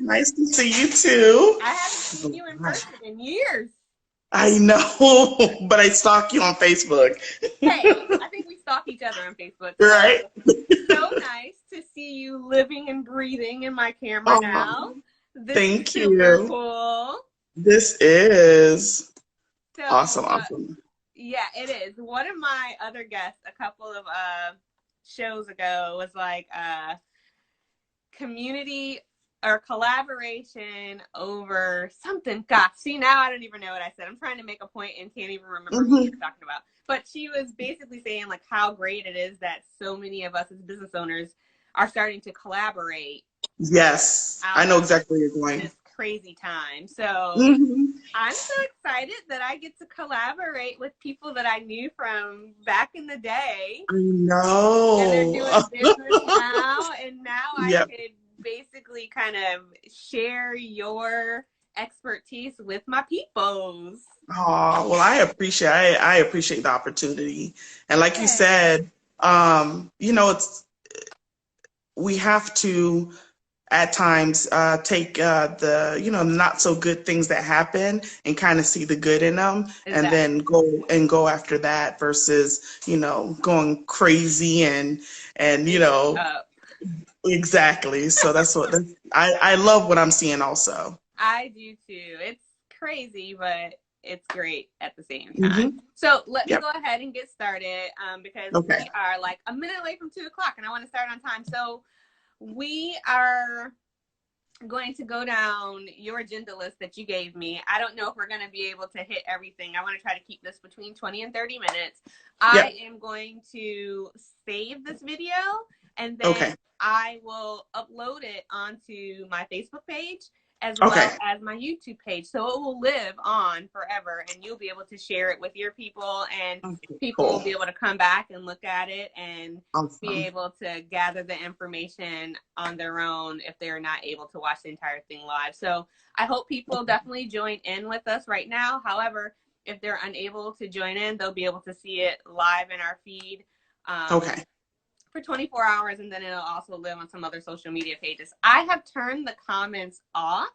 Nice to see you too. I haven't seen you in person in years. I know, but I stalk you on Facebook. Hey, I think we stalk each other on Facebook. Right? So nice to see you living and breathing in my camera now. Oh, This is thank super you. cool. This is So, awesome. yeah, it is. One of my other guests a couple of shows ago was like community or collaboration over something. Gosh, see, now I don't even know what I said. I'm trying to make a point and can't even remember what we were talking about. But she was basically saying like how great it is that so many of us as business owners are starting to collaborate. Yes, I know exactly where you're going. This crazy time. So I'm so excited that I get to collaborate with people that I knew from back in the day. I know. And they're doing business now. And now I could basically kind of share your expertise with my peoples. Oh, well, I appreciate the opportunity. And like you said, we have to at times take the not so good things that happen and kind of see the good in them, and then go after that versus going crazy and exactly. So that's what I love what I'm seeing also. I do too. It's crazy, but it's great at the same time. So let's go ahead and get started because we are like a minute away from 2 o'clock and I want to start on time. So we are going to go down your agenda list that you gave me. I don't know if we're going to be able to hit everything. I want to try to keep this between 20 and 30 minutes. I am going to save this video and then I will upload it onto my Facebook page as well as my YouTube page. So it will live on forever and you'll be able to share it with your people and people will be able to come back and look at it and be able to gather the information on their own if they're not able to watch the entire thing live. So I hope people definitely join in with us right now. However, if they're unable to join in, they'll be able to see it live in our feed. For 24 hours, and then it'll also live on some other social media pages. I have turned the comments off.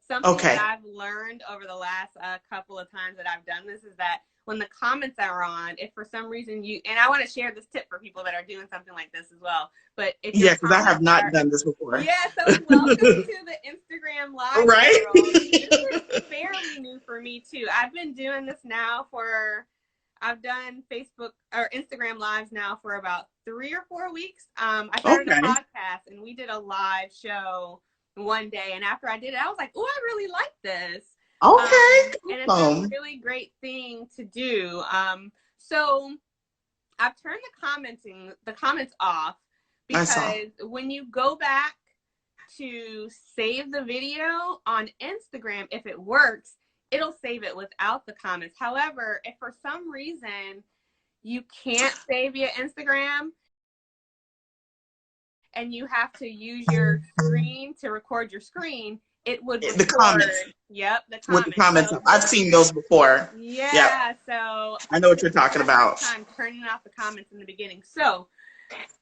Something that I've learned over the last couple of times that I've done this is that when the comments are on, if for some reason and I want to share this tip for people that are doing something like this as well. But if because I have not done this before. Yeah, so welcome to the Instagram Live. Right? This is fairly new for me too. I've been doing this now I've done Facebook or Instagram lives now for about 3 or 4 weeks. I started a podcast and we did a live show one day. And after I did it, I was like, oh, I really like this. And it's a really great thing to do. So I've turned the comments off because when you go back to save the video on Instagram, if it works, it'll save it without the comments. However, if for some reason you can't save via Instagram and you have to use your screen to record your screen, it would record. The comments. Yep, the comments. With the comments. So, I've seen those before. Yeah, so I know what you're talking about. I'm turning off the comments in the beginning so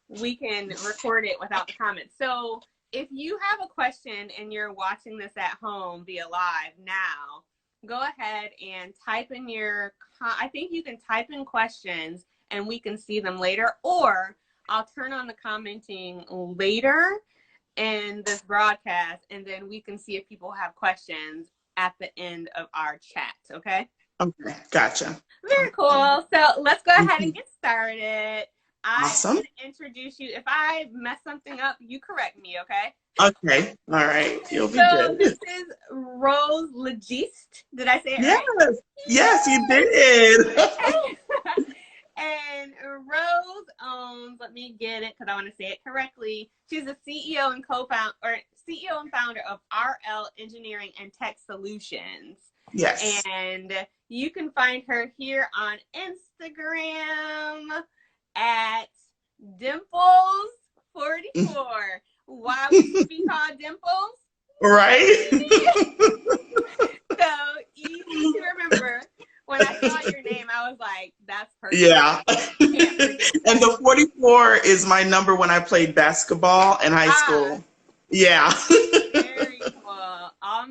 we can record it without the comments. So if you have a question and you're watching this at home via live now, go ahead and type in I think you can type in questions and we can see them later, or I'll turn on the commenting later in this broadcast and then we can see if people have questions at the end of our chat, okay? Okay, gotcha. Very cool. So let's go ahead and get started. Awesome. I'm going to introduce you. If I mess something up, you correct me, okay? Okay. All right. You'll be good. This is Rose Lejiste. Did I say it right? Yes, you did. And Rose owns, let me get it because I want to say it correctly. She's the CEO and founder of RL Engineering and Tech Solutions. Yes. And you can find her here on Instagram at Dimples44. Why would she be called Dimples? Right. So easy to remember. When I saw your name, I was like, that's perfect. Yeah. And the 44 is my number when I played basketball in high school. Yeah. Very cool.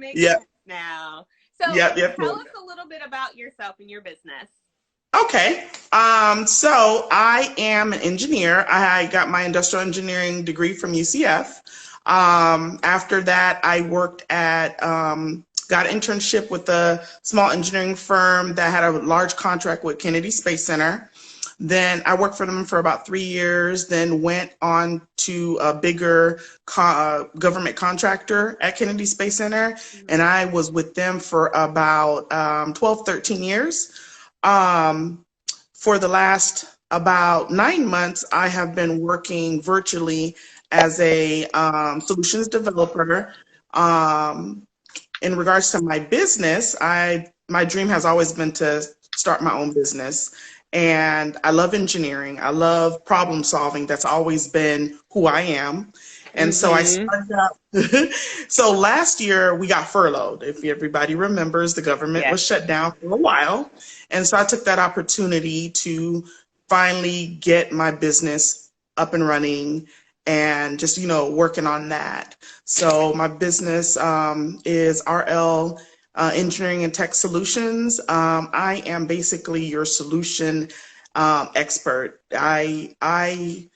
makes sense now. So tell us a little bit about yourself and your business. Okay. So I am an engineer. I got my industrial engineering degree from UCF. After that, I worked at, got an internship with a small engineering firm that had a large contract with Kennedy Space Center. Then I worked for them for about 3 years, then went on to a bigger government contractor at Kennedy Space Center. And I was with them for about 12, 13 years. For the last about 9 months, I have been working virtually as a solutions developer. In regards to my business, my dream has always been to start my own business. And I love engineering. I love problem solving. That's always been who I am. And so I started out. So last year we got furloughed. If everybody remembers, the government was shut down for a while. And so I took that opportunity to finally get my business up and running and just, working on that. So my business is RL Engineering and Tech Solutions. I am basically your solution expert. My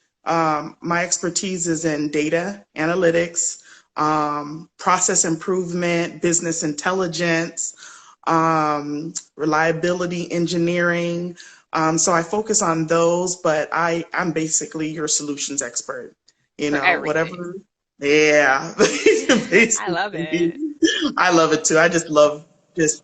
expertise is in data analytics, process improvement, business intelligence, reliability engineering. So I focus on those, but I'm basically your solutions expert. Whatever. Yeah. I love it. I love it too. I just love the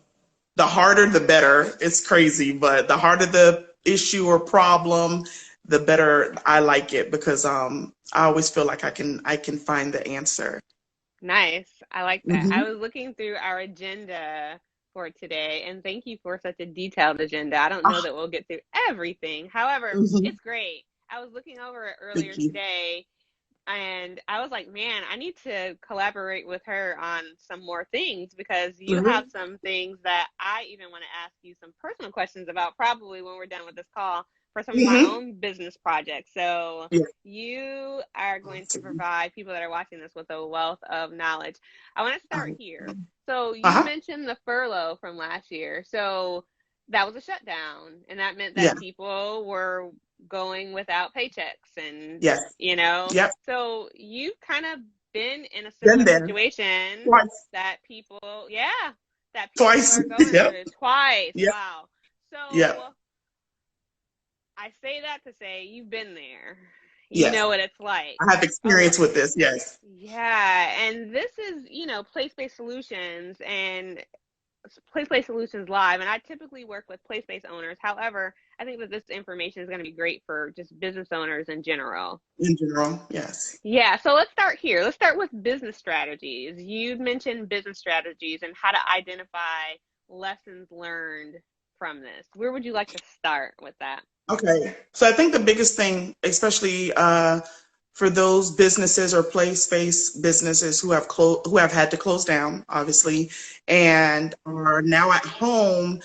harder the better. It's crazy, but the harder the issue or problem, the better I like it, because I always feel like I can find the answer. Nice. I like that. I was looking through our agenda for today, and thank you for such a detailed agenda. I don't know that we'll get through everything. However, it's great. I was looking over it earlier today, and I was like, man, I need to collaborate with her on some more things, because you have some things that I even want to ask you some personal questions about, probably when we're done with this call, for some of my own business projects. So you are going to provide people that are watching this with a wealth of knowledge. I want to start here. So you mentioned the furlough from last year. So that was a shutdown, and that meant that people were going without paychecks, and so you've kind of been in a similar situation that people are going through twice. Wow. So I say that to say you've been there. You know what it's like. I have experience with this. Yes. Yeah, and this is PlaySpace Solutions and PlaySpace Solutions Live, and I typically work with PlaySpace owners. However, I think that this information is going to be great for just business owners in general. In general, yes. Yeah, so let's start here. Let's start with business strategies. You mentioned business strategies and how to identify lessons learned from this. Where would you like to start with that? Okay, so I think the biggest thing, especially for those businesses or place-based businesses who have had to close down, obviously, and are now at home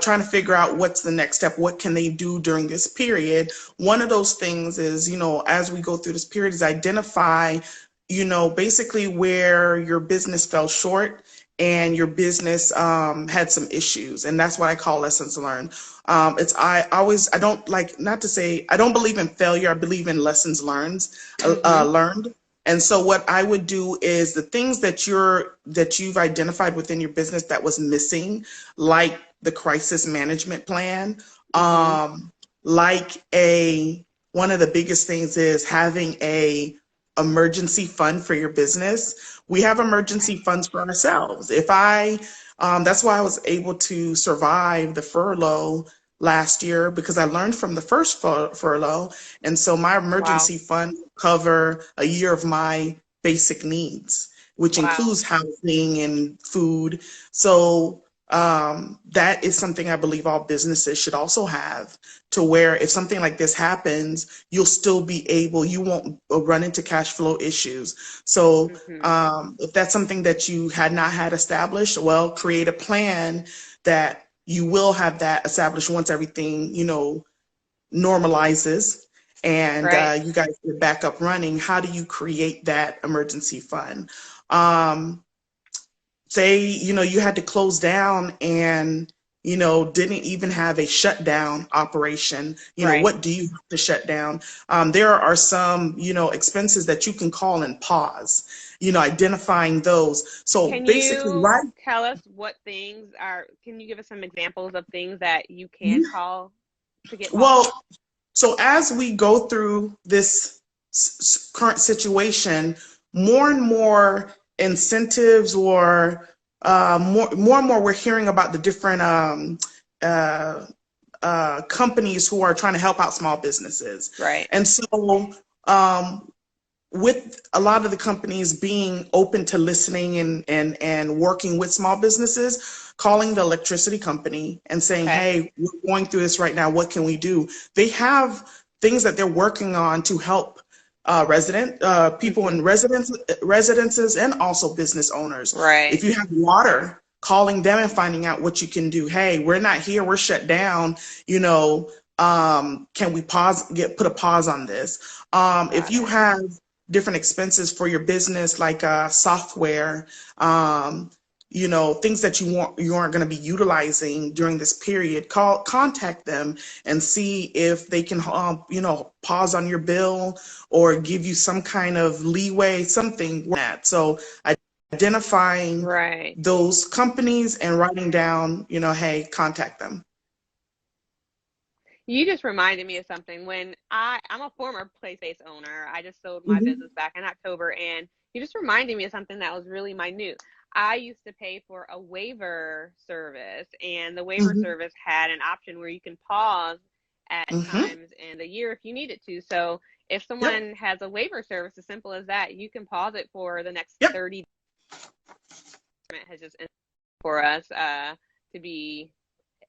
trying to figure out what's the next step, what can they do during this period. One of those things is, as we go through this period, is identify, basically where your business fell short and your business had some issues, and that's what I call lessons learned. I don't believe in failure. I believe in lessons learned. And so what I would do is the things that you've identified within your business that was missing, like the crisis management plan, one of the biggest things is having a emergency fund for your business. We have emergency funds for ourselves. That's why I was able to survive the furlough last year, because I learned from the first furlough. And so my emergency fund cover a year of my basic needs, which includes housing and food. So that is something I believe all businesses should also have, to where if something like this happens, you'll still be able, you won't run into cash flow issues. So if that's something that you had not had established, well, create a plan that you will have that established once everything, normalizes and you guys get back up running. How do you create that emergency fund? say, you had to close down and, didn't even have a shutdown operation. Right. What do you have to shut down? There are some, expenses that you can call and pause, identifying those. So can basically, you right? tell us what things are, can you give us some examples of things that you can call to get paused? Well, so as we go through this current situation, more and more incentives or more and more we're hearing about the different companies who are trying to help out small businesses. Right. And so with a lot of the companies being open to listening and working with small businesses, calling the electricity company and saying, hey, we're going through this right now. What can we do? They have things that they're working on to help people in residences and also business owners. Right. If you have water, calling them and finding out what you can do. Hey, we're not here. We're shut down. Can we put a pause on this? If you have different expenses for your business, like software, things that you aren't going to be utilizing during this period, contact them and see if they can, pause on your bill or give you some kind of leeway, something like that. So identifying those companies and writing down, hey, contact them. You just reminded me of something. When I'm a former PlaySpace owner, I just sold my business back in October, and you just reminded me of something that was really minute. I used to pay for a waiver service, and the waiver service had an option where you can pause at times in the year if you needed to. So if someone has a waiver service, as simple as that, you can pause it for the next 30 days. It has just for us to be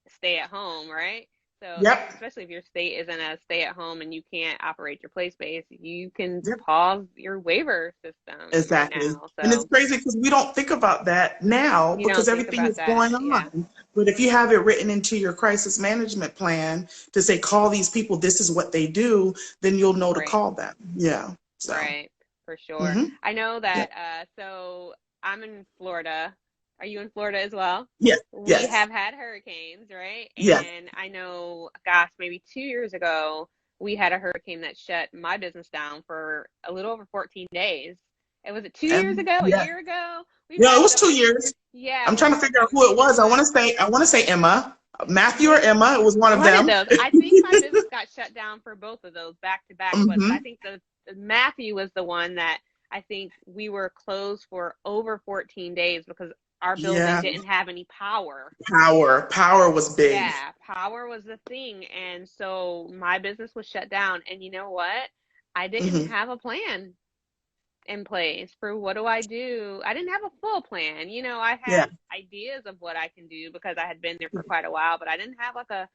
stay at home, right? So especially if your state isn't a stay at home and you can't operate your PlaySpace, you can pause your waiver system. Exactly. Right now, so. And it's crazy because we don't think about that now because everything is going on. Yeah. But if you have it written into your crisis management plan to say, call these people, this is what they do, then you'll know to call them. Yeah. So. Right. For sure. I know that, so I'm in Florida. Are you in Florida as well? Yes. We have had hurricanes, right? And I know, gosh, maybe 2 years ago, we had a hurricane that shut my business down for a little over 14 days. It was 2 years ago, a year ago? It was 2 years. Yeah. I'm trying to figure out who it was. I want to say Emma. Matthew or Emma, it was one of them. I think my business got shut down for both of those back to back, but I think the Matthew was the one that I think we were closed for over 14 days because our building didn't have any power. Power was big. Yeah, power was the thing. And so my business was shut down. And you know what? I didn't have a plan in place for what do I do. I didn't have a full plan. I had ideas of what I can do because I had been there for quite a while, but I didn't have like a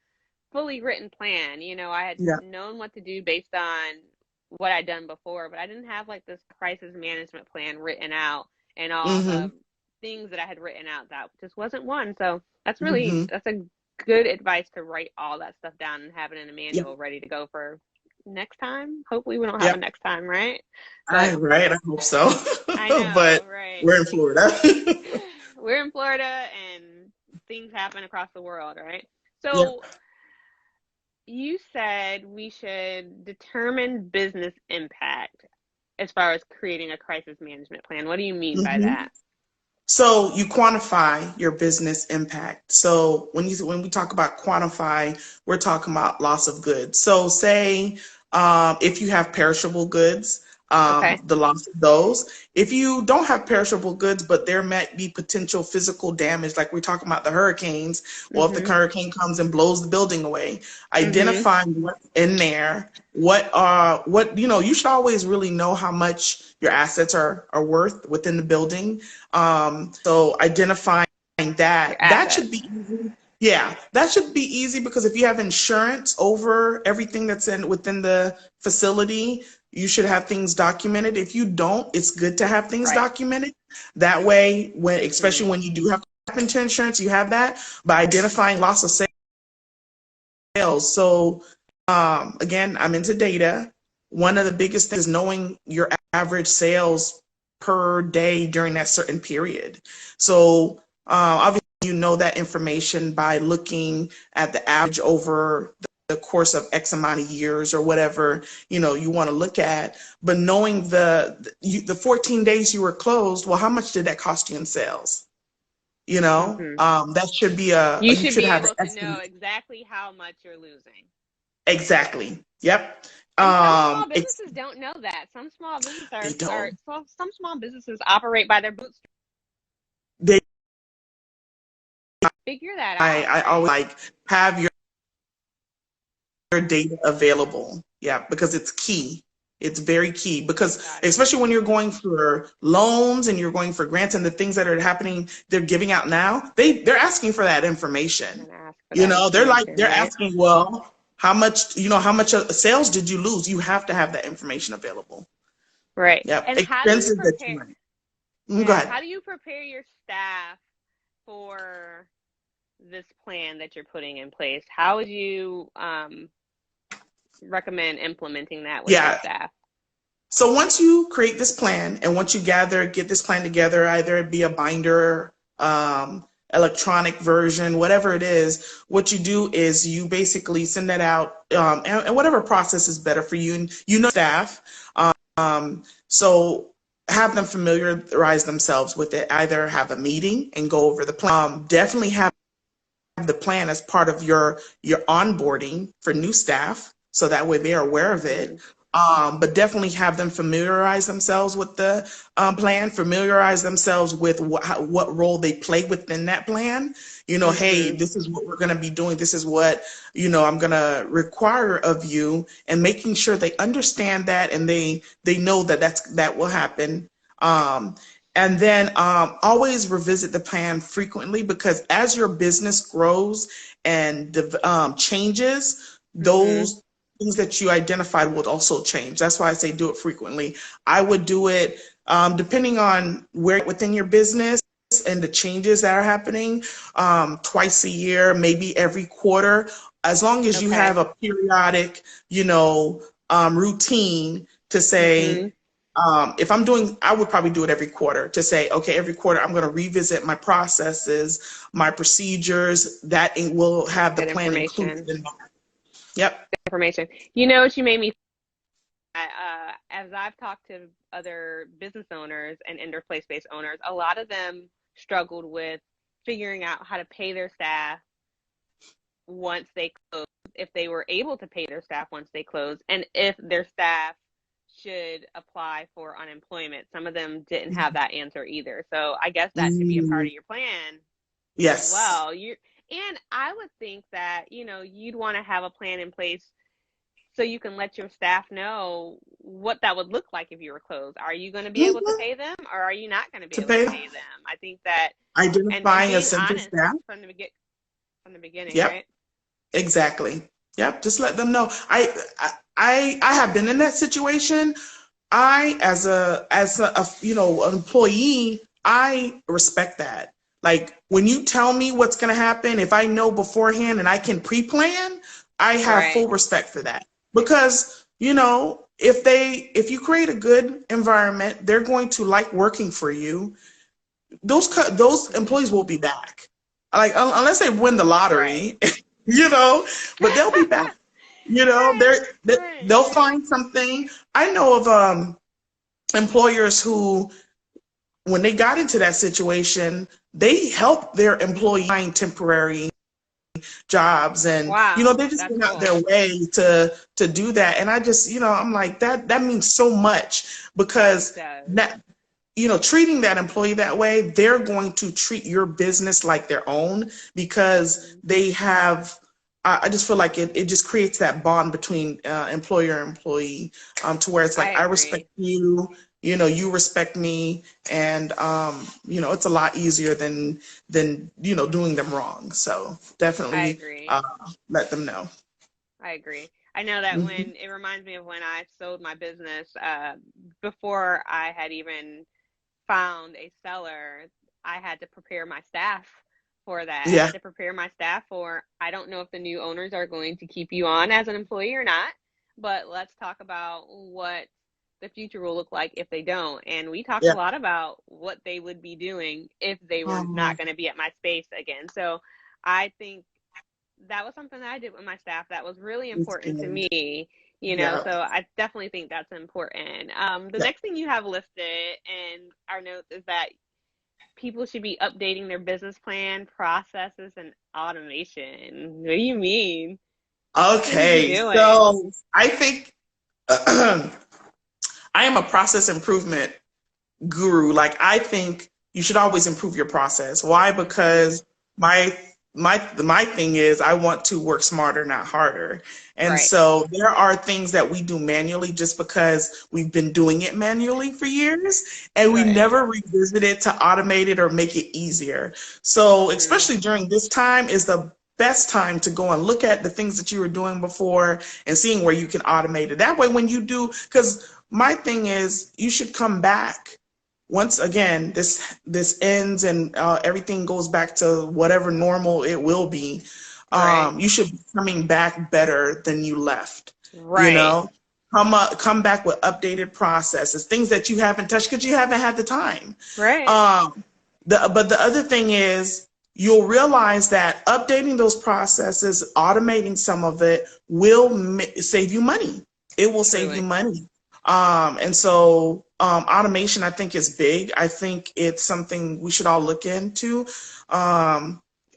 fully written plan. I had known what to do based on what I'd done before, but I didn't have like this crisis management plan written out and all the things that I had written out. That just wasn't one. So that's really that's a good advice to write all that stuff down and have it in a manual ready to go for next time. Hopefully we don't have a next time, right? I hope so. I know, but we're in Florida. We're in Florida and things happen across the world, right? So you said we should determine business impact as far as creating a crisis management plan. What do you mean by that? So you quantify your business impact. So when we talk about quantify, we're talking about loss of goods. So say if you have perishable goods, the loss of those. If you don't have perishable goods, but there might be potential physical damage, like we're talking about the hurricanes. Well, if the hurricane comes and blows the building away, identifying what's in there, you should always really know how much your assets are worth within the building. So identifying that should be easy. Yeah, that should be easy because if you have insurance over everything that's within the facility, you should have things documented. If you don't, it's good to have things documented. That way, especially when you do have to tap into insurance, you have that by identifying loss of sales. So again, I'm into data. One of the biggest things is knowing your average sales per day during that certain period. So obviously you know that information by looking at the average over the course of X amount of years or whatever, you know, you want to look at. But knowing the 14 days you were closed, well, how much did that cost you in sales? You know, that should be you you should should be have an able to know estimate. exactly how much you're losing. Exactly. Yep. And some small businesses don't know that. Some small businesses They don't. some small businesses operate by their bootstraps. They Figure that I out. Right? always like have your data available. Yeah, because it's key. It's very key because especially when you're going for loans and you're going for grants and the things that are happening, they're giving out now, they're asking for that information. You know, they're asking, well, how much sales did you lose? You have to have that information available. Right. Yep. And Expenses that you might. Go ahead. How do you prepare your staff for this plan that you're putting in place? How would you recommend implementing that with your staff? So once you create this plan and once you get this plan together, either it be a binder, electronic version, whatever it is, what you do is you basically send that out and whatever process is better for you. And you know staff. So have them familiarize themselves with it. Either have a meeting and go over the plan. Definitely have the plan as part of your onboarding for new staff, so that way they're aware of it. But definitely have them familiarize themselves with the plan, familiarize themselves with what role they play within that plan. You know, hey, this is what we're going to be doing. This is what, you know, I'm going to require of you, and making sure they understand that and they know that that will happen. And then always revisit the plan frequently, because as your business grows and changes, those things that you identified will also change. That's why I say do it frequently. I would do it depending on where within your business and the changes that are happening, twice a year, maybe every quarter, as long as you have a periodic, you know, routine to say, if I'm doing, I would probably do it every quarter to say, okay, every quarter I'm going to revisit my processes, my procedures, that will have the plan included in that. Yep. Information. You know what you made me as I've talked to other business owners and indoor play space owners, a lot of them struggled with figuring out how to pay their staff once they close, if they were able to pay their staff once they close, and if their staff should apply for unemployment. Some of them didn't have that answer either. So I guess that should be a part of your plan. Yes. As well. And I would think that, you know, you'd want to have a plan in place so you can let your staff know what that would look like if you were closed. Are you going to be able to pay them, or are you not going to be able to pay them? I think that identifying essential staff from the beginning, yep. Right? Exactly. Yep. Just let them know. I have been in that situation. As a you know, an employee, I respect that. Like, when you tell me what's going to happen, if I know beforehand and I can pre-plan, I have full respect for that. Because, you know, if you create a good environment, they're going to like working for you. Those employees will be back. Like, unless they win the lottery, you know, but they'll be back. You know, they'll find something. I know of employers who, when they got into that situation, they helped their employees find temporary jobs, and you know, they just went out their way to do that. And I just, you know, I'm like, that means so much, because that, you know, treating that employee that way, they're going to treat your business like their own, because they have, I just feel like it just creates that bond between employer and employee, to where it's like, I respect you, you know, you respect me, and you know, it's a lot easier than you know, doing them wrong. So definitely let them know. I agree. I know that when it reminds me of when I sold my business, before I had even found a seller, I had to prepare my staff for that. I had to prepare my staff for, I don't know if the new owners are going to keep you on as an employee or not, but let's talk about what the future will look like if they don't. And we talked a Yeah. lot about what they would be doing if they were not going to be at my space again. So I think that was something that I did with my staff that was really important to me, you know, Yeah. so I definitely think that's important. The next thing you have listed in our notes is that people should be updating their business plan, processes, and automation. What do you mean? What should we be Okay, doing? so I think I am a process improvement guru. Like, I think you should always improve your process. Why? Because my thing is I want to work smarter, not harder. And Right. so there are things that we do manually just because we've been doing it manually for years, and we Right. never revisit it to automate it or make it easier. So especially during this time is the best time to go and look at the things that you were doing before and seeing where you can automate it. That way when you do, because my thing is you should come back once again this ends and everything goes back to whatever normal it will be. Right. You should be coming back better than you left. You Right. know, come back with updated processes, things that you haven't touched because you haven't had the time. Right. But the other thing is you'll realize that updating those processes, automating some of it will save you money. It will save you money. And so automation, I think, is big. I think it's something we should all look into.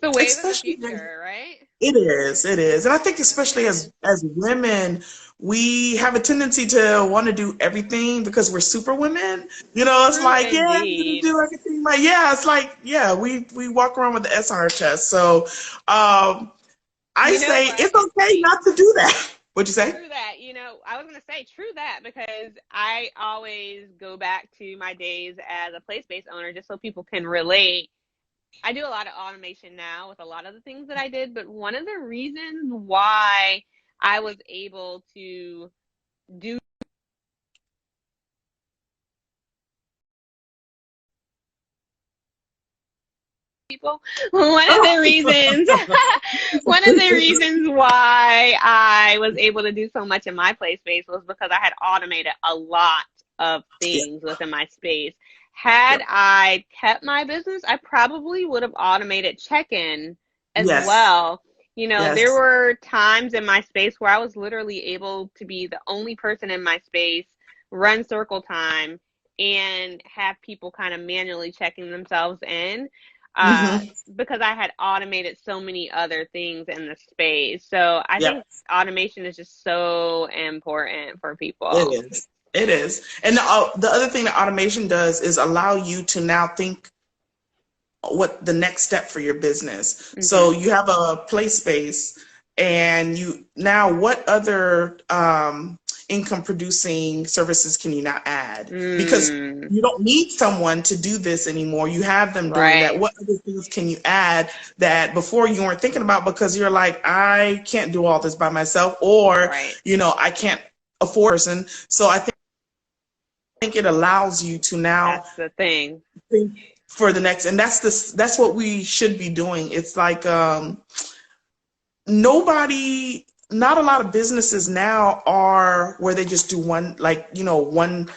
The wave of the Especially, future, right? it is. And I think especially as women, we have a tendency to want to do everything because we're super women. You know, it's True like, yeah, I'm gonna indeed. do everything. Like, yeah, it's like, yeah, we walk around with the S on our chest. So I You know say what? it's okay not to do that. What'd you say? True that. You know, I was going to say true that because I always go back to my days as a PlaySpace owner just so people can relate. I do a lot of automation now with a lot of the things that I did, but one of the reasons why I was able to do people, one of the reasons one of the reasons why I was able to do so much in my play space was because I had automated a lot of Yeah. things within my space. Had Yep. I kept my business, I probably would have automated check-in as Yes. well. You know, there Yes. were times in my space where I was literally able to be the only person in my space, run circle time, and have people kind of manually checking themselves in uh, Hmm. because I had automated so many other things in the space. So I Yep. think automation is just so important for people. It is. It is. And the other thing that automation does is allow you to now think what the next step for your business. So you have a play space, and you now what other income producing services can you now add? Because you don't need someone to do this anymore. You have them doing that. Right. What other things can you add that before you weren't thinking about because you're like, I can't do all this by myself, or Right. you know, I can't afford a person. So I think it allows you to now That's the thing. think for the next, and that's what we should be doing. It's like not a lot of businesses now are where they just do one, like, you know, one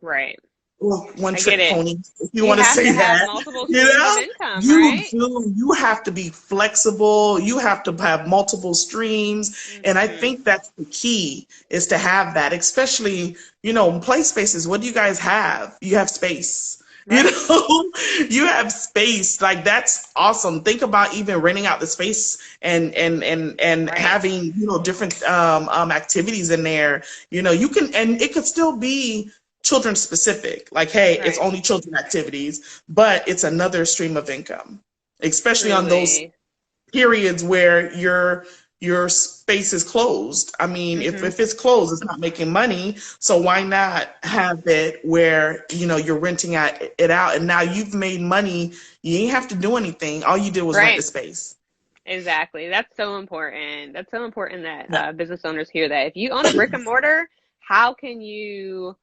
Right. one I get trick it. pony, if you You want to have say to have that. multiple You streams of know, income, right? you have to be flexible. You have to have multiple streams, and I think that's the key, is to have that. Especially, you know, in play spaces. What do you guys have? You have space. You Right. know, you have space. Like, that's awesome. Think about even renting out the space and Right. having, you know, different activities in there. You know, you can, and it could still be children specific. Like, hey, it's Right. only children activities, but it's another stream of income, especially on those Truly. periods where your space is closed. I mean, if it's closed, it's not making money. So why not have it where, you know, you're renting it out, and now you've made money. You ain't have to do anything. All you did was rent the Right. space. Exactly. That's so important. That's so important Yeah. that business owners hear that. If you own a brick and mortar, how can you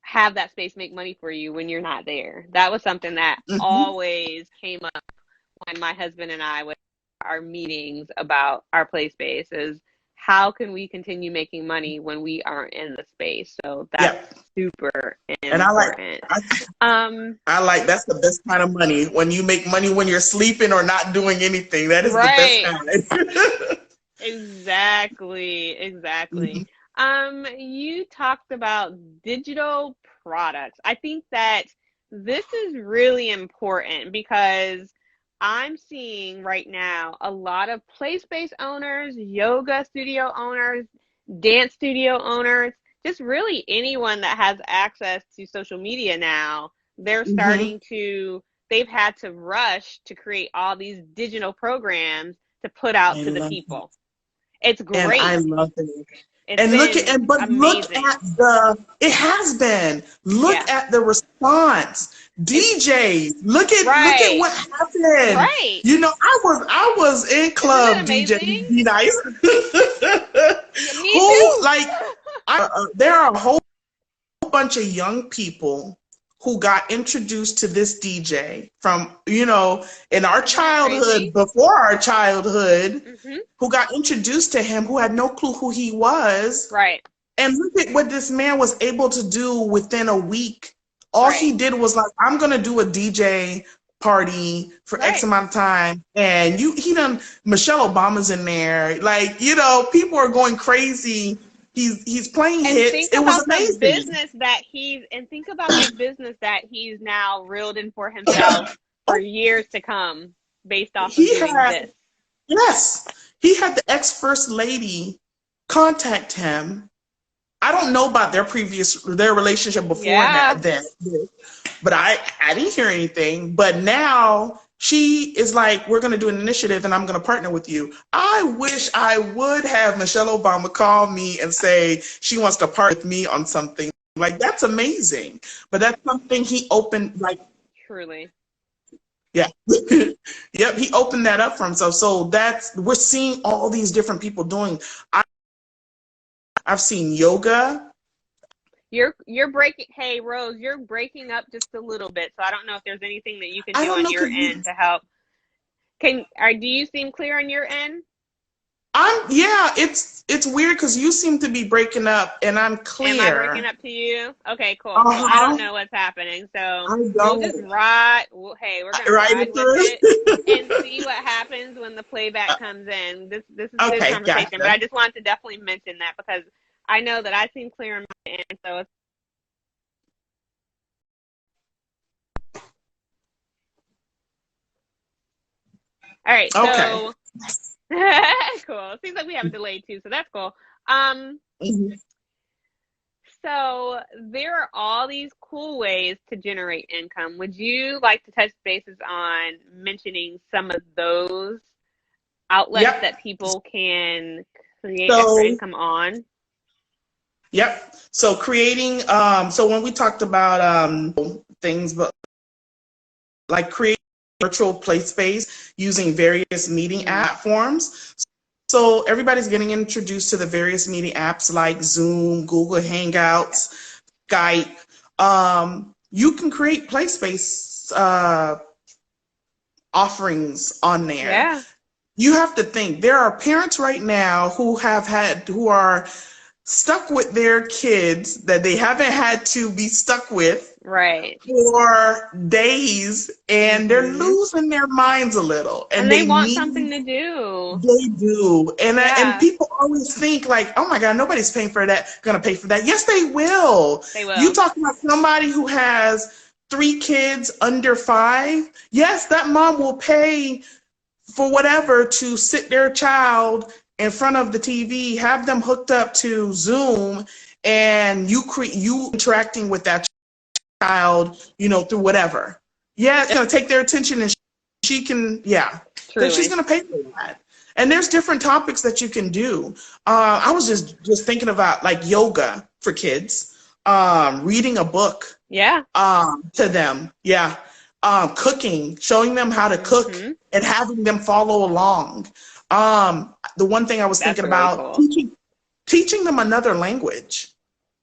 have that space make money for you when you're not there? That was something that Hmm. always came up when my husband and I would our meetings about our play space is how can we continue making money when we aren't in the space? So that's super important. And I like that's the best kind of money, when you make money when you're sleeping or not doing anything. That is the best kind. Exactly. You talked about digital products. I think that this is really important because I'm seeing right now a lot of PlaySpace owners, yoga studio owners, dance studio owners, just really anyone that has access to social media now. They're starting to, they've had to rush to create all these digital programs to put out to the people. It's great. And I love it. And look at it has been. Look at the response. DJs, look at what happened. Right. You know, I was in club DJing. Be nice. Me too. Like there are a whole bunch of young people who got introduced to this DJ from, you know, in our childhood, before our childhood, who got introduced to him, who had no clue who he was. Right. And look at what this man was able to do within a week. All he did was like, I'm going to do a DJ party for X amount of time. And he done, Michelle Obama's in there. Like, you know, people are going crazy. He's playing hits. It was amazing. Think about the business that he's now reeled in for himself for years to come, based off of doing this. Yes, he had the ex-first lady contact him. I don't know about their relationship before that, but I didn't hear anything. But now she is like, we're going to do an initiative and I'm going to partner with you. I wish I would have Michelle Obama call me and say she wants to partner with me on something. Like, that's amazing. But that's something he opened, like. Truly. Yeah. Yep. He opened that up for himself. So we're seeing all these different people doing. I've seen yoga. You're breaking. Hey, Rose, you're breaking up just a little bit. So I don't know if there's anything that you can do on your end to help. Do you seem clear on your end? It's weird because you seem to be breaking up and I'm clear. Am I breaking up to you? Okay, cool. I don't know what's happening. So we'll just we're going to ride with it and see what happens when the playback comes in. This is a good conversation, gotcha. But I just wanted to definitely mention that because I know that I seem clear on my end. So it's all right. So cool. Seems like we have a delay too, so that's cool. So there are all these cool ways to generate income. Would you like to touch bases on mentioning some of those outlets that people can create extra income on? Yep. So creating, so when we talked about things, but like creating virtual PlaySpace using various meeting platforms. So everybody's getting introduced to the various meeting apps like Zoom, Google Hangouts, Skype. You can create PlaySpace offerings on there. Yeah. You have to think, there are parents right now who are stuck with their kids that they haven't had to be stuck with for days, and they're losing their minds a little, and they want something to do. They do. And people always think like, oh my God, nobody's paying for that, gonna pay for that. Yes, they will. You talk about somebody who has 3 kids under 5. Yes, that mom will pay for whatever to sit their child in front of the TV, have them hooked up to Zoom, and you interacting with that child, you know, through whatever. Yeah, it's gonna take their attention, and she can, so she's gonna pay for that. And there's different topics that you can do. I was just thinking about like yoga for kids, reading a book, to them, cooking, showing them how to cook and having them follow along. The one thing I was thinking about, teaching them another language.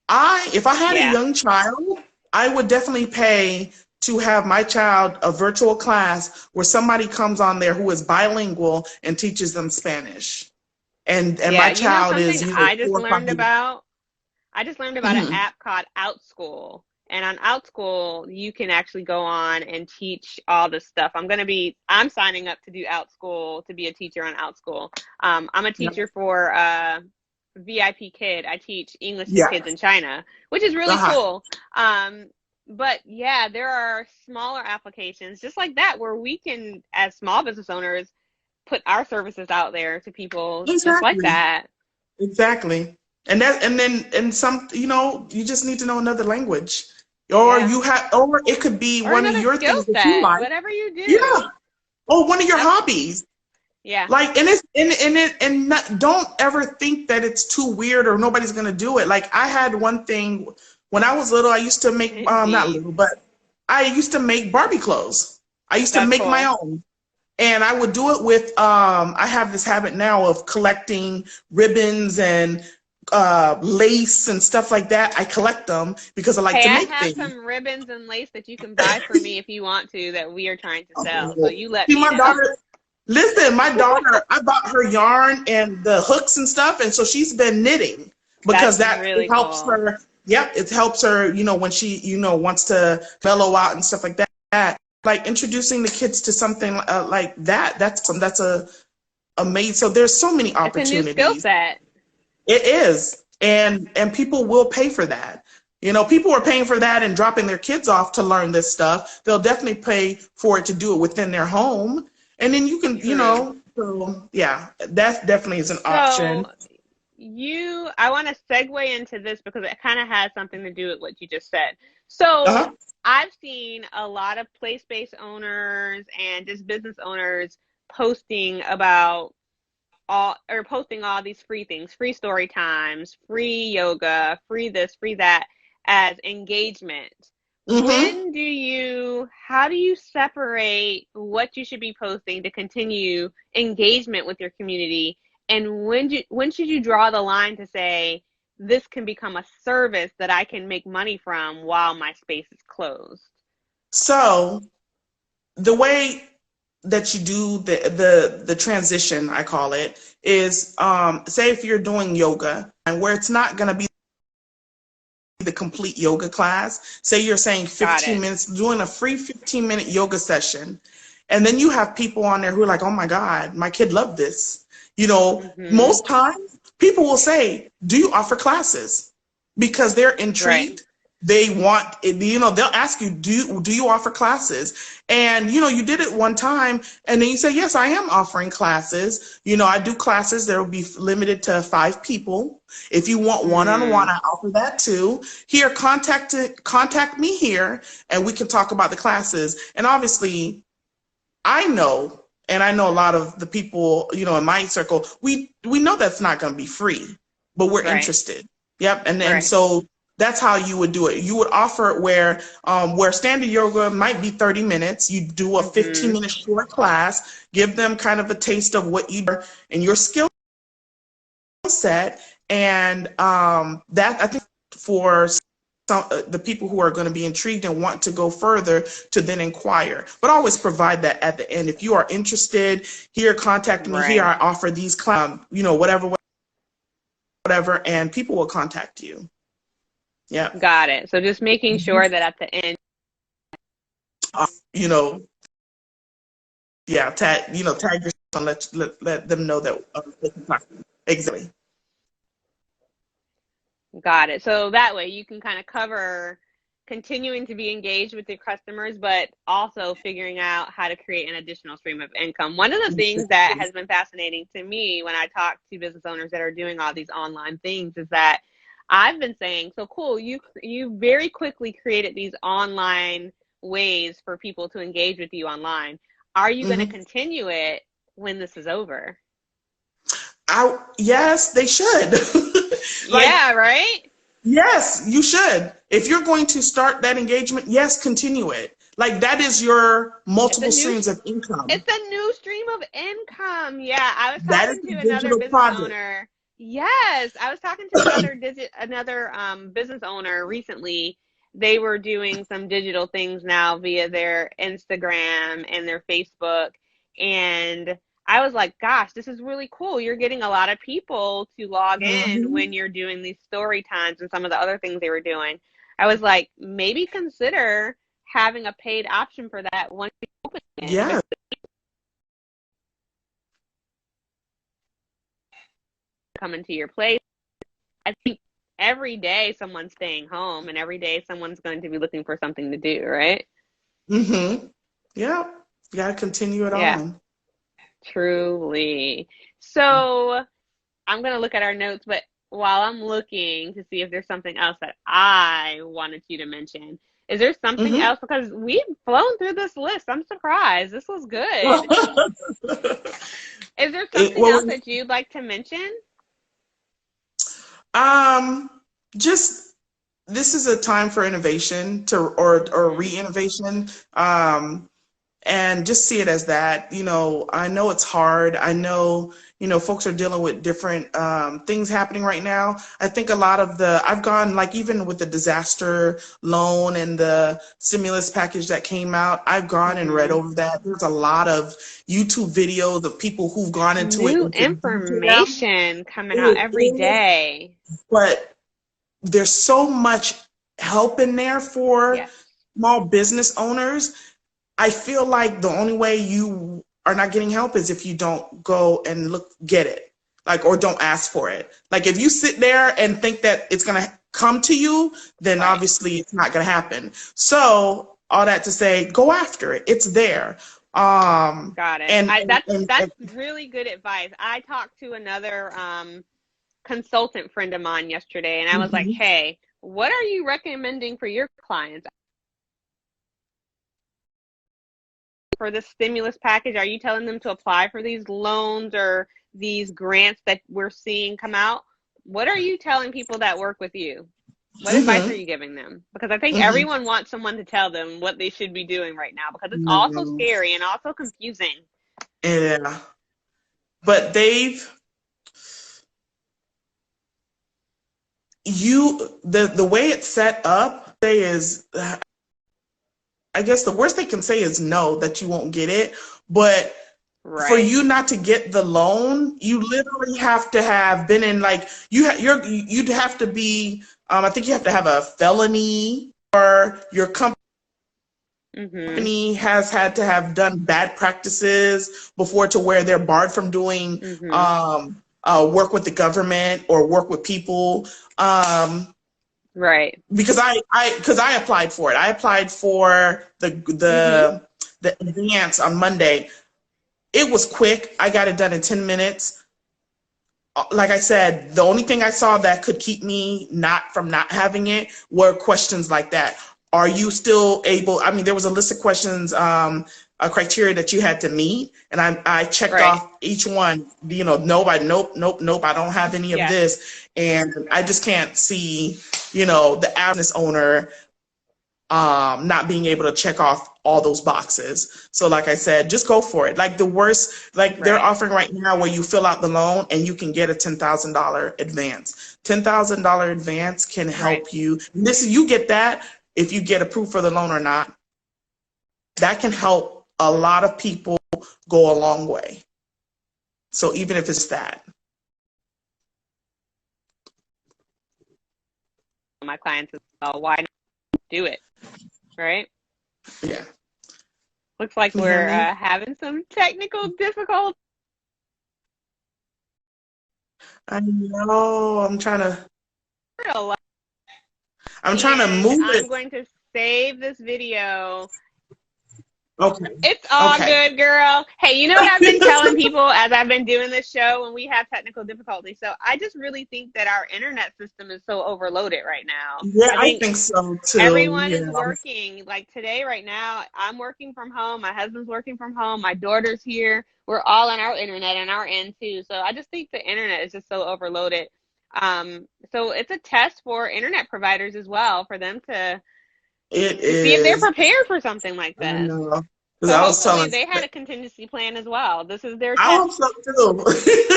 If I had a young child, I would definitely pay to have my child a virtual class where somebody comes on there who is bilingual and teaches them Spanish. and Yeah, my you know child something is, I just 4 or 5 learned years. about? I just learned about an Mhm. app called OutSchool. And on OutSchool, you can actually go on and teach all this stuff. I'm signing up to do OutSchool to be a teacher on OutSchool. I'm a Yeah. teacher for VIP Kid. I teach English to Yeah. kids in China, which is really Uh-huh. cool. But yeah, there are smaller applications just like that where we can, as small business owners, put our services out there to people just like Exactly. that. Exactly. And some, you just need to know another language. Or Yeah. you have, or it could be Or one of another your skill things that you set, like. whatever you Yeah. do. Or one of your That's, hobbies. yeah. Like, and it's and it and not, don't ever think that it's too weird or nobody's gonna do it. Like, I had one thing when I was little. I used to make, not Indeed. little, but I used to make Barbie clothes. I used to That's make my cool. own, and I would do it with. I have this habit now of collecting ribbons and lace and stuff like that. I collect them because I like Hey, to I make have things. some ribbons and lace that you can buy for me if you want to that we are trying to sell. So Oh, you let see, me my know. daughter. Listen, my daughter, I bought her yarn and the hooks and stuff, and so she's been knitting That's because that it really helps cool. her. Yep, it helps her, when she, wants to mellow out and stuff like that. Like introducing the kids to something like that. That's a amazing. So there's so many It's a new skill opportunities. set. It is, and people will pay for that. People are paying for that and dropping their kids off to learn this stuff. They'll definitely pay for it to do it within their home. And then you can, True. so yeah, that definitely is an So option. I want to segue into this because it kind of has something to do with what you just said. So Uh-huh. I've seen a lot of place-based owners and just business owners posting about posting all these free things, free story times, free yoga, free this, free that as engagement. Mm-hmm. How do you separate what you should be posting to continue engagement with your community? And when should you draw the line to say this can become a service that I can make money from while my space is closed? So the way that you do the transition, I call it, is say if you're doing yoga and where it's not going to be the complete yoga class. Say you're saying Got 15 it. minutes, doing a free 15-minute yoga session. And then you have people on there who are like, oh my God, my kid loved this. Mm-hmm. Most times people will say, do you offer classes? Because they're Right. intrigued. They want, they'll ask you, do you offer classes? And, you did it one time and then you say, yes, I am offering classes. I do classes that will be limited to 5 people. If you want one-on-one, Mm. I offer that too. Here, contact me here and we can talk about the classes. And obviously, I know, and I know a lot of the people, in my circle, we know that's not going to be free, but we're Right. interested. Yep. And Right. so that's how you would do it. You would offer it where standard yoga might be 30 minutes. You do a Mm-hmm. 15-minute short class, give them kind of a taste of what you do and your skill set. And that, I think, for the people who are going to be intrigued and want to go further to then inquire, but always provide that at the end. If you are interested, here, contact me. Here, Right. I offer these, whatever, and people will contact you. Yeah. Got it. So just making Mhm. sure that at the end. You know, yeah, tag yourself and let them know that they can talk to you. Exactly. Got it. So that way you can kind of cover continuing to be engaged with your customers, but also figuring out how to create an additional stream of income. One of the things that has been fascinating to me when I talk to business owners that are doing all these online things is that I've been saying, so cool, you very quickly created these online ways for people to engage with you online. Are you going to Mm-hmm. continue it when this is over? Yes, they should. Like, Yeah, right? yes, you should. If you're going to start that engagement, yes, continue it. Like, that is your It's a multiple new streams of income. It's a new stream of income. Yeah, I was That is talking the to another digital business project. owner. Yes, I was talking to another business owner recently. They were doing some digital things now via their Instagram and their Facebook, and I was like, gosh, this is really cool. You're getting a lot of people to log in when you're doing these story times and some of the other things they were doing. I was like, maybe consider having a paid option for that once you open it. Yeah. Coming to your place. I think every day someone's staying home and every day someone's going to be looking for something to do, right? Mm-hmm. Yeah. You got to continue it on. Truly. So I'm going to look at our notes, but while I'm looking to see if there's something else that I wanted you to mention, is there something else? Because we've flown through this list. I'm surprised. This was good. Is there something else that you'd like to mention? Just this is a time for innovation or re-innovation. And just see it as that. You know, I know it's hard. I know, you know, folks are dealing with different things happening right now. I think a lot of I've gone, like, even with the disaster loan and the stimulus package that came out, I've gone and read over that. There's a lot of YouTube videos of people who've gone into it. New information coming out every day. But there's so much help in there for small business owners. I feel like the only way you are not getting help is if you don't go and get it, like, or don't ask for it. Like, if you sit there and think that it's going to come to you, then obviously it's not going to happen. So all that to say, go after it. It's there. Got it. That's really good advice. I talked to another consultant friend of mine yesterday, and I was like, hey, what are you recommending for your clients? For the stimulus package, are you telling them to apply for these loans or these grants that we're seeing come out? What are you telling people that work with you? What advice are you giving them? Because I think everyone wants someone to tell them what they should be doing right now, because it's also scary and also confusing. Yeah. But the way it's set up is, I guess the worst they can say is no, that you won't get it. But for you not to get the loan, you literally have to have been in, like, you'd have to be, I think you have to have a felony, or your company has had to have done bad practices before, to where they're barred from doing work with the government or work with people. Because I applied for it. I applied for the advance on Monday. It was quick. I got it done in 10 minutes. Like I said, the only thing I saw that could keep me not having it were questions like that. Are you still able? I mean, there was a list of questions, a criteria that you had to meet, and I checked off each one. You know, nope, I don't have any of this, and I just can't see, you know, the business owner not being able to check off all those boxes. So like I said, just go for it. Like, the worst, like they're offering right now where you fill out the loan and you can get a $10,000 advance. $10,000 advance can help you. You get that if you get approved for the loan or not. That can help a lot of people go a long way. So even if it's that. My clients as well, why not do it? Right? Yeah. Looks like we're having some technical difficulties. I know. I'm trying to move it. I'm going to save this video. Okay. It's all good, girl. Hey, you know what I've been telling people as I've been doing this show when we have technical difficulties? So I just really think that our internet system is so overloaded right now. Yeah, I think so too. Everyone is working. Like today, right now, I'm working from home. My husband's working from home. My daughter's here. We're all on our internet and our end too. So I just think the internet is just so overloaded. So it's a test for internet providers as well, for them to see if they're prepared for something like that. I know. So hopefully they had a contingency plan as well. This is their test. I hope so too,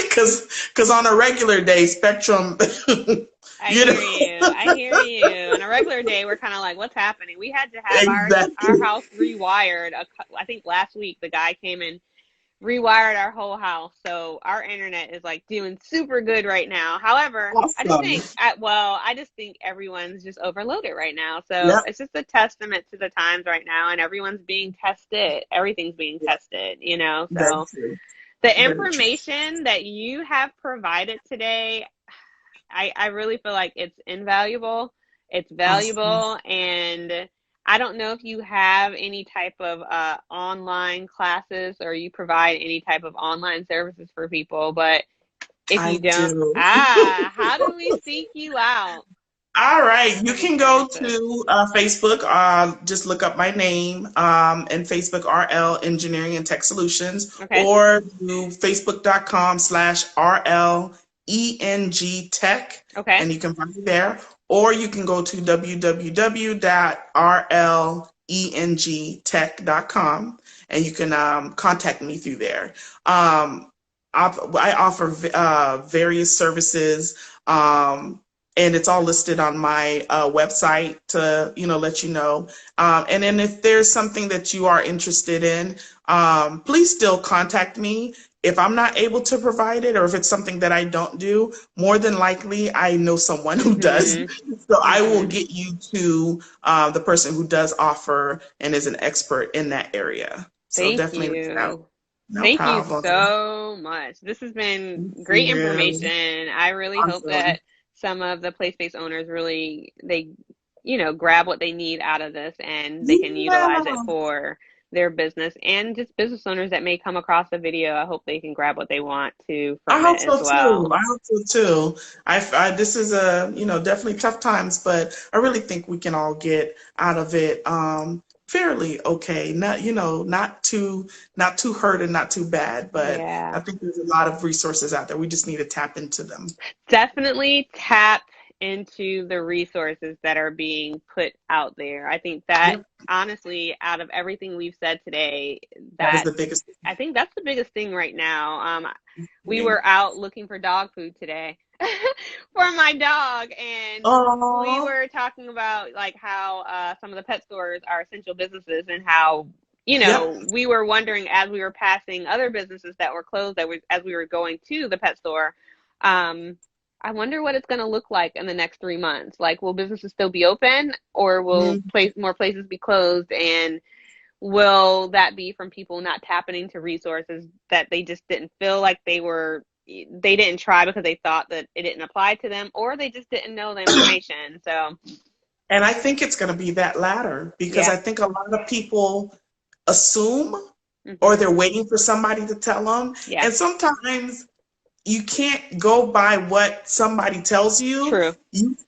because on a regular day, Spectrum. I hear you. On a regular day, we're kind of like, what's happening? We had to have our house rewired. I think last week the guy came and rewired our whole house, so our internet is like doing super good right now. However, Awesome. I just think everyone's just overloaded right now. So it's just a testament to the times right now, and everyone's being tested. Everything's being tested, you know. Very So true. the Very true. information that you have provided today, I really feel like it's invaluable. It's Awesome. valuable, and I don't know if you have any type of online classes or you provide any type of online services for people, but if I you don't, do. how do we seek you out All right, you for these can go services? to Facebook. Just look up my name and Facebook RL Engineering and Tech Solutions, Okay. or do facebook.com/RLENG Tech, Okay. and you can find me there. Or you can go to www.rlengtech.com, and you can contact me through there. I offer various services. And it's all listed on my website to let you know. And then if there's something that you are interested in, please still contact me. If I'm not able to provide it, or if it's something that I don't do, more than likely I know someone who does. So I will get you to the person who does offer and is an expert in that area. So Thank definitely reach out. you. No Thank you problem. so much. This has been Thank great you. information. I really hope Awesome. that some of the PlaySpace owners really grab what they need out of this and they can utilize it Yeah. for their business, and just business owners that may come across the video. I hope they can grab what they want to I from hope it as so too. well. I hope so too. This is definitely tough times, but I really think we can all get out of it fairly okay. Not too hurt and not too bad, but I Yeah. think there's a lot of resources out there. We just need to tap into them. Definitely tap into the resources that are being put out there. I think that Yep, honestly, out of everything we've said today, that is that the biggest I think that's the biggest thing right now. We thing. were out looking for dog food today for my dog, and we Oh, were talking about like how some of the pet stores are essential businesses, and how yep. we were wondering as we were passing other businesses that were closed, as we were going to the pet store. Um, I wonder what it's going to look like in the next 3 months. Like, will businesses still be open, or will more places be closed? And will that be from people not tapping into resources that they just didn't feel like they didn't try because they thought that it didn't apply to them, or they just didn't know the information? So, And I think it's going to be that latter, because yeah. I think a lot of people assume, or Hmm. they're waiting for somebody to tell them. Yeah. And sometimes you can't go by what somebody tells you. True.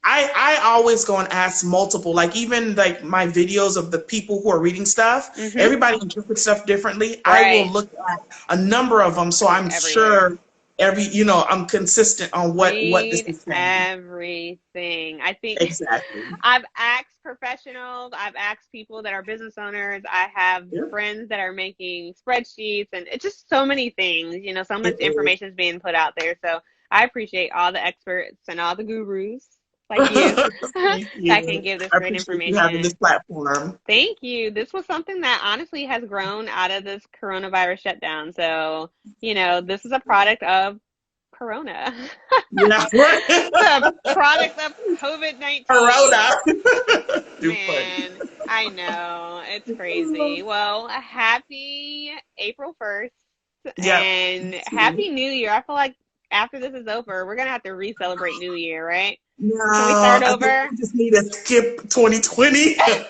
I always go and ask multiple, like even like my videos of the people who are reading stuff, Hmm. everybody interprets stuff differently. I will Right. look at a number of them, so Read I'm everywhere. sure I'm consistent on what this Read is saying. everything. I think Exactly. I've asked professionals, I've asked people that are business owners, I have Yep. friends that are making spreadsheets, and it's just so many things, so much It is. information is being put out there. So I appreciate all the experts and all the gurus like you Thank that can you. give this I great appreciate you having this information. platform. Thank you. This was something that honestly has grown out of this coronavirus shutdown. So, this is a product of Corona. Yeah, right. The product of COVID-19. Corona. Too funny. Man, I know. It's crazy. Well, happy April 1st Yep. and happy New Year. I feel like after this is over, we're going to have to re-celebrate New Year, right? Can we No, start I think over? we just need to skip 2020 I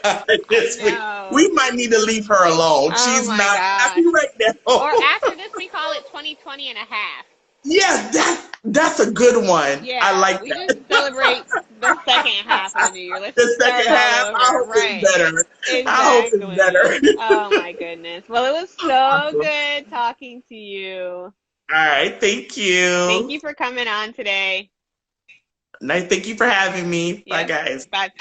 this week. know. We might need to leave her alone. Oh She's my not happy gosh. right Or now. after this, we call it 2020 and a half. Yes, that's a good one. I Yeah, like we just celebrate that. the second half of the new year. Let's The just start second all half, I over. hope it's Right. better. I hope it's Exactly. better. Oh my goodness. Well, it was so Awesome. good talking to you. All right, thank Thank you. you for coming on today. Thank you for having me. Bye, Yep. guys. Bye.